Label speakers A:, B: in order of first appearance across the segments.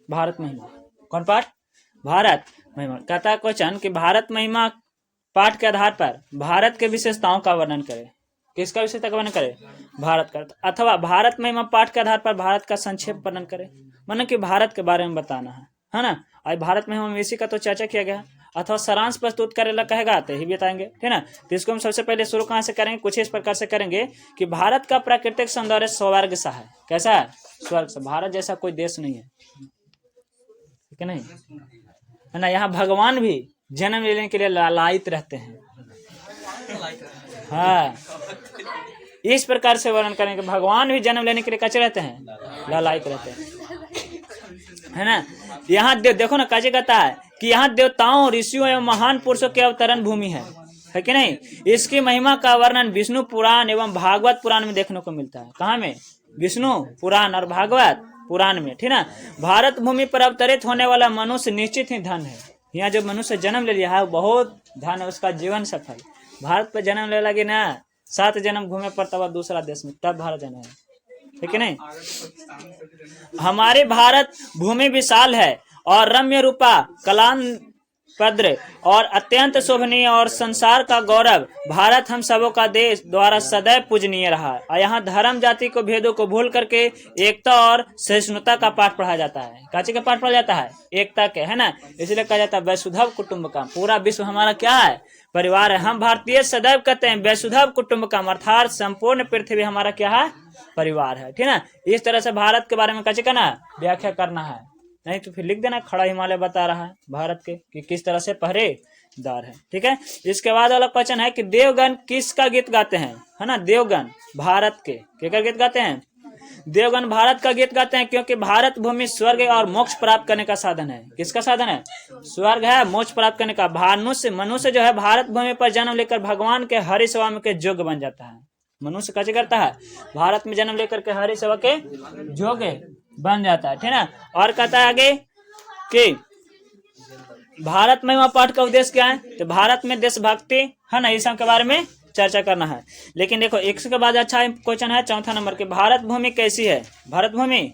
A: भारत महिमा। कौन पाठ? भारत महिमा। कहता है क्वेश्चन कि भारत महिमा पाठ के आधार पर भारत के विशेषताओं का वर्णन करें। किसका विशेषता का वर्णन करें? भारत का। अथवा भारत महिमा पाठ के आधार पर भारत का संक्षेप वर्णन करें, माने कि भारत के बारे में बताना है ना। आज भारत महिमा में इसी का तो चर्चा किया गया। अथवा सारांश प्रस्तुत करेला कहेगा तो ही बताएंगे, ठीक ना। तो इसको हम सबसे पहले शुरू कहाँ से करेंगे? कुछ इस प्रकार से करेंगे कि भारत का प्राकृतिक सौंदर्य स्वर्ग सा है। कैसा है? स्वर्ग सा। भारत जैसा कोई देश नहीं है, ठीक है नहीं, है ना। यहाँ भगवान भी जन्म लेने के लिए लालायित रहते हैं। हाँ, इस प्रकार से वर्णन करेंगे, भगवान भी जन्म लेने के लिए कैसे रहते हैं? लालायित रहते हैं, है ना। यहाँ देखो ना, कैसे कहता है कि यहाँ देवताओं, ऋषियों एवं महान पुरुषों के अवतरण भूमि है कि नहीं। इसकी महिमा का वर्णन विष्णु पुराण एवं भागवत पुराण में देखने को मिलता है। कहाँ में? विष्णु पुराण और भागवत पुराण में, ठीक ना। भारत भूमि पर अवतरित होने वाला मनुष्य निश्चित ही धन है। यहाँ जो मनुष्य जन्म ले लिया है बहुत धन है, उसका जीवन सफल। भारत पर जन्म ले लगे ना, 7 जन्म घूमे पर तब दूसरा देश में, तब भारत जन्म है, ठीक है नहीं। हमारे भारत भूमि विशाल है और रम्य रूपा, कलान पद्र और अत्यंत शोभनीय और संसार का गौरव। भारत हम सबों का देश द्वारा सदैव पूजनीय रहा है। और यहाँ धर्म जाति को भेदों को भूल करके एकता और सहिष्णुता का पाठ पढ़ाया जाता है। काची का पाठ पढ़ा जाता है? एकता के, है ना। इसलिए कहा जाता है वसुधैव कुटुंबकम। पूरा विश्व हमारा क्या है? परिवार है। हम भारतीय सदैव कहते हैं वसुधैव कुटुंबकम, अर्थात संपूर्ण पृथ्वी हमारा क्या है? परिवार है, ठीक है ना। इस तरह से भारत के बारे में कैसे करना है? व्याख्या करना है। नहीं तो फिर लिख देना खड़ा हिमालय बता रहा है भारत के कि किस तरह से पहरेदार है, ठीक है। इसके बाद वाला क्वेश्चन है कि देवगण किसका गीत गाते हैं, है ना। देवगण भारत के क्या गीत गाते हैं? देवगण भारत का गीत गाते हैं, क्योंकि भारत भूमि स्वर्ग और मोक्ष प्राप्त करने का साधन है। किसका साधन है? स्वर्ग है, मोक्ष प्राप्त करने का। मनुष्य जो है भारत भूमि पर जन्म लेकर भगवान के हरि सेवा में के योग्य बन जाता है। मनुष्य कैसे करता है? भारत में जन्म लेकर के हरि सेवा के योग्य बन जाता है, ठीक है। और कहता है आगे कि भारत महिमा पाठ का उद्देश्य क्या है? तो भारत में देशभक्ति, है ना, इस सब के बारे में चर्चा करना है। लेकिन देखो इसके बाद अच्छा क्वेश्चन है 4था नंबर के, भारत भूमि कैसी है? भारत भूमि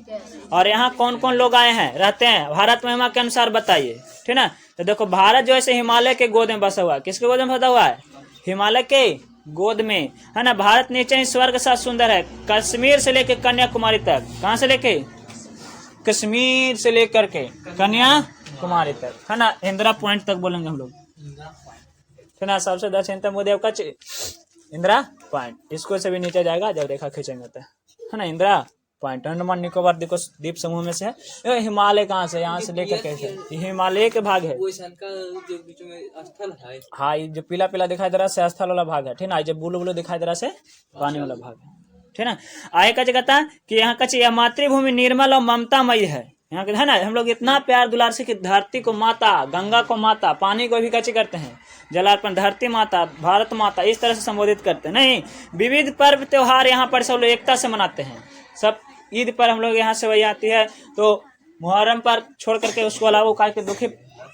A: और यहाँ कौन कौन लोग आए हैं, रहते हैं, भारत महिमा के अनुसार बताइए, ठीक ना। तो देखो भारत जो है हिमालय के गोद में बसा हुआ है। किसके गोद में बसा हुआ है? हिमालय के गोद में, है ना। भारत नीचे ही स्वर्ग सा सुंदर है, कश्मीर से लेकर कन्याकुमारी तक। कहाँ से लेके? कश्मीर से लेकर के कन्याकुमारी तक, है ना। इंदिरा पॉइंट तक बोलेंगे हम लोग, है ना। सबसे दक्षिणतम भूदेव का इंदिरा पॉइंट, इसको से भी नीचे जाएगा जब रेखा खींचेंगे तो, है ना। इंदिरा पॉइंट अंडमान निकोबार द्वीप समूह में से है। हिमालय कहाँ से? यहाँ से लेकर कैसे? हिमालय के भाग है। हाँ, ये जो पीला पीला दिखाई दे रहा है स्थल वाला भाग है, ठीक ना। जो ब्लू ब्लू दिखाई दे रहा है पानी वाला भाग है, ठीक ना। आगे का कहता है कि यहाँ का यह मातृभूमि निर्मल और ममतामयी है। यहाँ के, है ना, हम लोग इतना प्यार दुलार से कि धरती को माता, गंगा को माता, पानी को भी कैसे करते हैं? जलार्पण। धरती माता, भारत माता, इस तरह से संबोधित करते हैं। नहीं, विविध पर्व त्योहार यहाँ पर सब लोग एकता से मनाते हैं। सब ईद पर हम लोग यहाँ से वही आती है, तो मुहर्रम पर छोड़ करके उसको अलावा का दुखी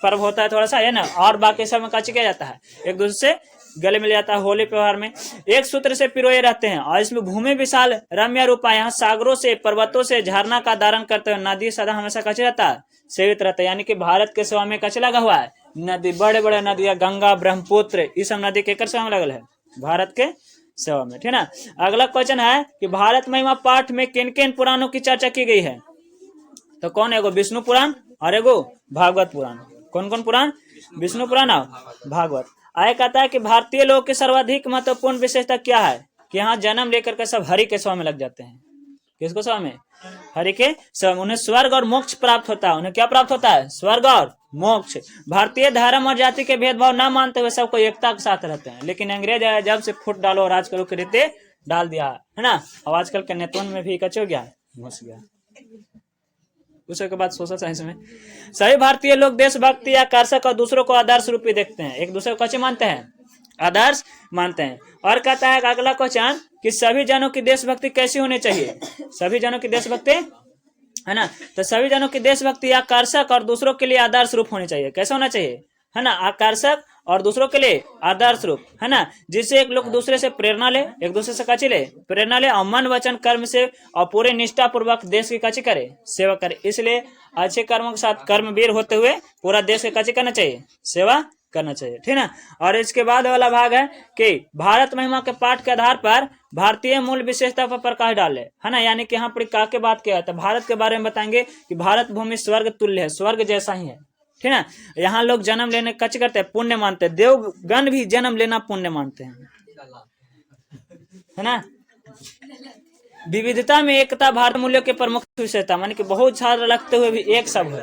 A: पर्व होता है थोड़ा सा, है ना। और बाकी सब में कैसे किया जाता है? एक दूसरे से गले मिल जाता है। होली त्योहार में एक सूत्र से पिरोए रहते हैं। और इसमें भूमि विशाल रम्य रूपा, यहाँ सागरों से, पर्वतों से, झरना का धारण करते हुए नदी सदा हमेशा कैसे रहता है? सेवित रहता है। यानी कि भारत के सेवा में कैसे लगा हुआ है? नदी, बड़े बड़े नदियां, गंगा, ब्रह्मपुत्र, ये सब नदी के सेवा में लगल है, भारत के सेवा में, ठीक ना। अगला क्वेश्चन है कि भारत महिमा पाठ में किन किन पुराणों की चर्चा की गई है? तो कौन? एगो विष्णु पुराण और एगो भागवत पुराण। कौन कौन पुराण? विष्णु पुराण और भागवत। आगे कहता है कि भारतीय लोग की सर्वाधिक महत्वपूर्ण विशेषता क्या है? कि यहाँ जन्म लेकर के सब हरि के सेवा में लग जाते हैं। किसको सेवा में? हरि के सेवा में। उन्हें स्वर्ग और मोक्ष प्राप्त होता है। उन्हें क्या प्राप्त होता है? स्वर्ग और मोक्ष। भारतीय धर्म और जाति के भेदभाव न मानते हुए सबको एकता के साथ रहते हैं। लेकिन अंग्रेज आया जब से फुट डालो और आजकल के रीते डाल दिया, है ना। अब आजकल के नेतृत्व में भी कच्चे हो गया, घुस गया। उसके बाद सोशल साइंस में सभी भारतीय लोग देशभक्ति या आकर्षक और दूसरों को आदर्श रूपी देखते हैं। एक दूसरे को कैसे मानते हैं? आदर्श मानते हैं। और कहता है अगला क्वेश्चन कि सभी जनों की देशभक्ति कैसी होनी चाहिए? सभी जनों की देशभक्ति, है ना। तो सभी जनों की देशभक्ति आकर्षक और दूसरों के लिए आदर्श रूप होनी चाहिए। कैसे होना चाहिए? है ना, आकर्षक और दूसरों के लिए आदर्श रूप, है ना, जिससे एक लोग दूसरे से प्रेरणा ले, एक दूसरे से कची ले प्रेरणा ले, और मन वचन कर्म से और पूरे निष्ठा पूर्वक देश की कची करे, सेवा करे। इसलिए अच्छे कर्मों के साथ कर्मवीर होते हुए पूरा देश की कची करना चाहिए, सेवा करना चाहिए, ठीक ना। और इसके बाद वाला भाग है कि भारत महिमा के पाठ के आधार पर भारतीय मूल विशेषता पर प्रकाश डाले, है ना, यानी कि यहाँ पर क्या के बात किया है, भारत के बारे में बताएंगे कि भारत भूमि स्वर्ग तुल्य है, स्वर्ग जैसा ही है, ठीक है। यहाँ लोग जन्म लेने कच करते हैं, पुण्य मानते हैं, देवगण भी जन्म लेना पुण्य मानते हैं, है ना। विविधता में एकता भारत मूल्यों के प्रमुख विशेषता, मानी कि बहुत सारा रखते हुए भी एक सब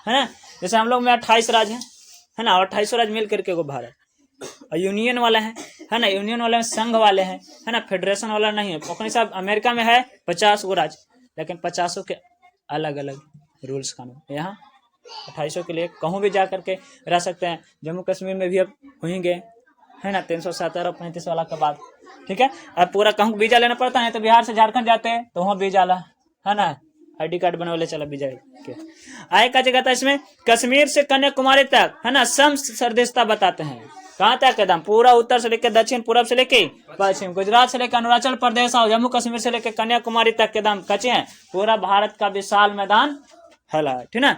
A: है ना। जैसे हम लोग में 28 राज्य है ना, और 28 राज्य मिल करके वो भारत, और यूनियन वाला है ना, यूनियन वाले में संघ वाले हैं, है ना, फेडरेशन वाला नहीं है। अपने साहब अमेरिका में है 50 गो राज्य, लेकिन 50 के अलग अलग रूल्स कानून। यहाँ 28 के लिए कहूँ भी जा करके रह सकते हैं। जम्मू कश्मीर में भी अब होंगे, है ना, 317 और 35 वाला के बाद, ठीक है। अब पूरा कहूँ वीजा लेना पड़ता है, तो बिहार से झारखंड जाते हैं तो वहाँ वीजा ला, है ना, ID कार्ड बनवाले चला वीजा के आए का जगह था। इसमें कश्मीर से कन्याकुमारी तक, है ना, सम सर्देशता बताते हैं। कहाँ तक एकदम पूरा उत्तर से लेकर दक्षिण, पूर्व से लेके पश्चिम, गुजरात से लेकर अरुणाचल प्रदेश और जम्मू कश्मीर से लेकर कन्याकुमारी तक के दाम कच्चे हैं। पूरा भारत का विशाल मैदान फैला है, ठीक ना।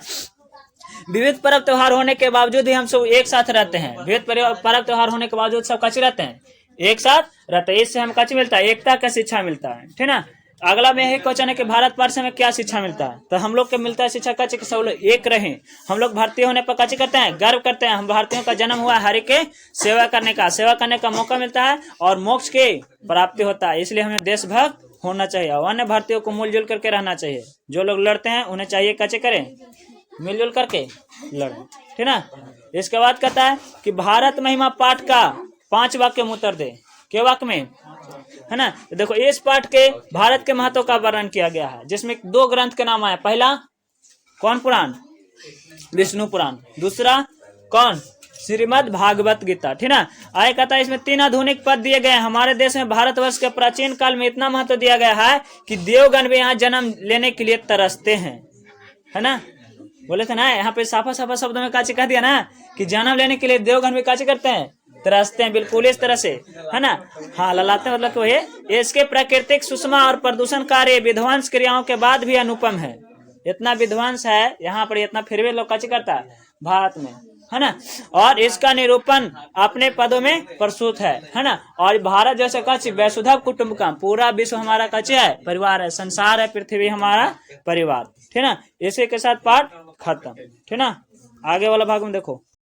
A: विविध पर्व त्योहार होने के बावजूद भी हम सब एक साथ रहते हैं। विविध पर्व त्योहार होने के बावजूद सब कच्चे रहते हैं, एक साथ रहते हैं। इससे हम कच्चे मिलता है, एकता का शिक्षा मिलता है, ठीक ना। अगला में यही क्वेश्चन है कि भारत वर्ष में क्या शिक्षा मिलता है, तो हम लोग को मिलता है शिक्षा कच्चे के सब लोग एक रहे। हम लोग भारतीय होने पर कच्चे करते हैं, गर्व करते हैं। हम भारतीयों का जन्म हुआ हरि के सेवा करने का मौका मिलता है और मोक्ष के प्राप्ति होता है। इसलिए हमें देशभक्त होना चाहिए और अन्य भारतीयों को मिलजुल करके रहना चाहिए। जो लोग लड़ते हैं उन्हें चाहिए कच्चे करें, मिलजुल करके लड़े, ठीक ना। इसके बाद कहता है कि भारत महिमा पाठ का 5 वाक्य में उत्तर दे। के वाक्य में, है ना। तो देखो इस पाठ के भारत के महत्व का वर्णन किया गया है, जिसमें 2 ग्रंथ के नाम आए। पहला कौन पुराण, विष्णु पुराण। दूसरा कौन, श्रीमद् भागवत गीता, ठीक ना। आगे कहता है इसमें 3 आधुनिक पद दिए गए हैं। हमारे देश में भारतवर्ष के प्राचीन काल में इतना महत्व दिया गया है कि देवगण भी यहाँ जन्म लेने के लिए तरसते हैं, है ना। बोले थे ना, यहाँ पे साफा साफा शब्दों में काची कह दिया ना कि जन्म लेने के लिए देवगण भी काची करते हैं, तरसते हैं, बिल्कुल इस तरह से, है ना। हाँ, ललाते मतलब तो ये इसके प्राकृतिक सुषमा और प्रदूषण कार्य विध्वंस क्रियाओं के बाद भी अनुपम है। इतना विध्वंस है यहाँ पर, इतना फिर भी लोग काची करता है भारत में, है ना। और इसका निरूपण अपने पदों में प्रस्तुत है ना। और भारत जैसे कच्छ वसुधैव कुटुंबकम, पूरा विश्व हमारा कच्छ है, परिवार है, संसार है, पृथ्वी हमारा परिवार, ठीक ना। इसी के साथ पाठ खत्म, ठीक ना। आगे वाला भाग में देखो।